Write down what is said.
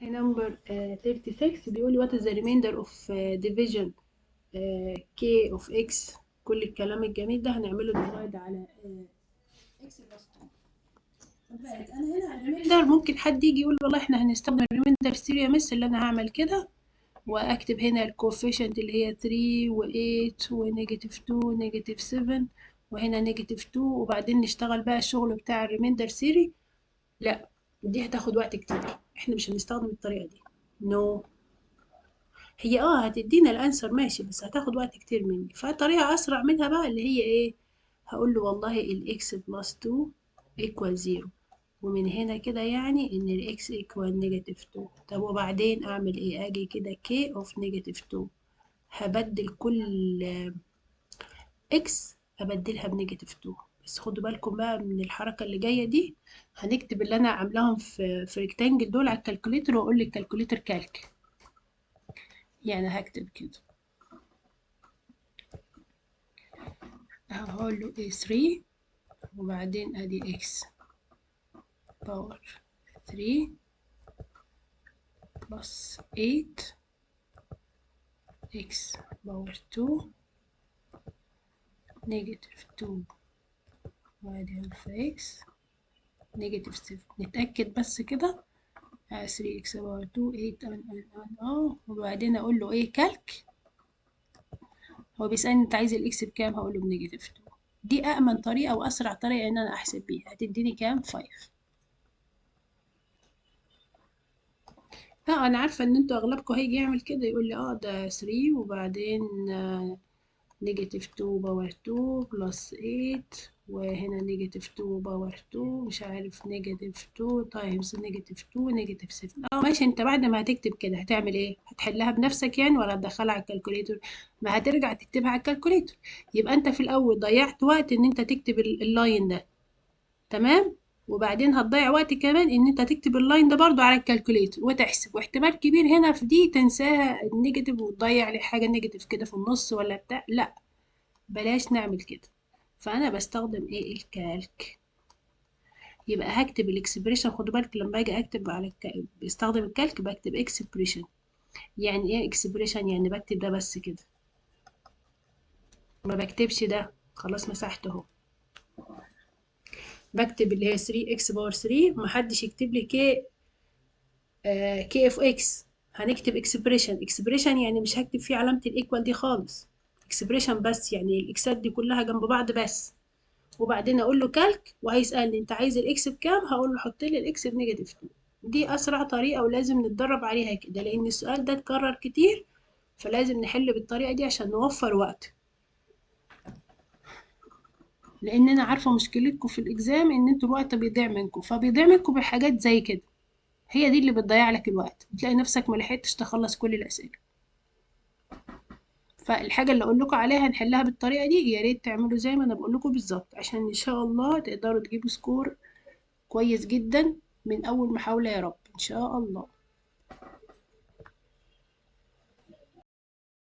number 36 بيقول لي what is the remainder of division k of x. كل الكلام الجميل ده هنعمله ديفايد على x بلس 2. خد بالك انا هنا الريميندر ممكن حد يجي يقول والله احنا هنستخدم الريميندر ستيريو يا مس، اللي انا هعمل كده واكتب هنا الكوفيشنت اللي هي 3 و8 ونيجاتيف 2 ونيجاتيف 7 وهنا نيجاتيف 2 وبعدين نشتغل بقى الشغل بتاع الريميندر سيري. لا، دي هتاخد وقت كتير، احنا مش هنستخدم الطريقة دي. نو. هي هتدينا الانسر ماشي، بس هتاخد وقت كتير مني، فطريقة اسرع منها بقى اللي هي ايه، هقول له والله الاكس بلس 2 ايكوال 0، ومن هنا كده يعني ان الاكس ايكوال نيجاتيف 2. طب وبعدين اعمل ايه؟ اجي كده كي اوف نيجاتيف 2، هبدل كل اكس ابدلها بنيجاتيف 2. بس خدوا بالكم بقى من الحركة اللي جاية دي، هنكتب اللي انا عاملاهم في ريكتانجل دول على الكالكوليتر واقول للكالكوليتر كالك. يعني هكتب كده، هقول له A3 وبعدين ادي x باور 3 بلس 8 x باور 2 نيجاتيف 2 وادي الفا x نيجاتيف 7. نتأكد بس كده، 3 x باور 2 8 وبعدين اقول له ايه كالك. هو بيسألني انت عايز الاكس بكام، هقول له بنيجاتيف 2. دي أأمن طريقة وأسرع طريقة إن أنا أحسب بيها، هتديني كام؟ 5. أنا عارفة إن انتوا أغلبكم هيجي يعمل كده، يقول لي ده 3 وبعدين نيجاتيف 2 باور 2 بلس 8 وهنا نيجاتيف 2 باور 2 مش عارف نيجاتيف 2 تايمز نيجاتيف 2 نيجاتيف 7. ماشي، انت بعد ما هتكتب كده هتعمل ايه؟ هتحلها بنفسك يعني ولا هتدخلها على الكالكوليتر؟ ما هترجع تكتبها على الكالكوليتر. يبقى انت في الاول ضيعت وقت ان انت تكتب اللاين ده، تمام، وبعدين هتضيع وقت كمان ان انت تكتب اللاين ده برضو على الكالكوليتر وتحسب، واحتمال كبير هنا في دي تنساها النيجاتيف وتضيع لي حاجة نيجاتيف كده في النص ولا بتاع. لا، بلاش نعمل كده. فانا بستخدم ايه؟ الكالك. يبقى هكتب الاكسبريشن. خدوا بالك لما باجي اكتب على بستخدم الكالك بكتب اكسبريشن. يعني ايه اكسبريشن؟ يعني بكتب ده بس كده، ما بكتبش ده، خلاص مسحته اهو. بكتب اللي هي 3 اكس باور 3، محدش يكتب لي كي اف اكس. هنكتب اكسبريشن. اكسبريشن يعني مش هكتب فيه علامة الايكوال دي خالص، اكسبريشن بس، يعني الاكسات دي كلها جنب بعض بس. وبعدين اقول له كالك وهيسالني انت عايز الاكس بكام، هقول له حط لي الاكس بنيجاتيف 2. دي اسرع طريقه ولازم نتدرب عليها كده، لان السؤال ده اتكرر كتير، فلازم نحل بالطريقه دي عشان نوفر وقت. لان انا عارفه مشكلتكم في الاكزام ان انتوا الوقت بيضيع منكم، فبيضيع منكم بحاجات زي كده، هي دي اللي بتضيع لك الوقت، بتلاقي نفسك ما لحقتش تخلص كل الاسئله. فالحاجه اللي اقول لكم عليها نحلها بالطريقه دي، يا ريت تعملوا زي ما انا بقول لكم بالظبط، عشان ان شاء الله تقدروا تجيبوا سكور كويس جدا من أول محاولة، يا رب إن شاء الله.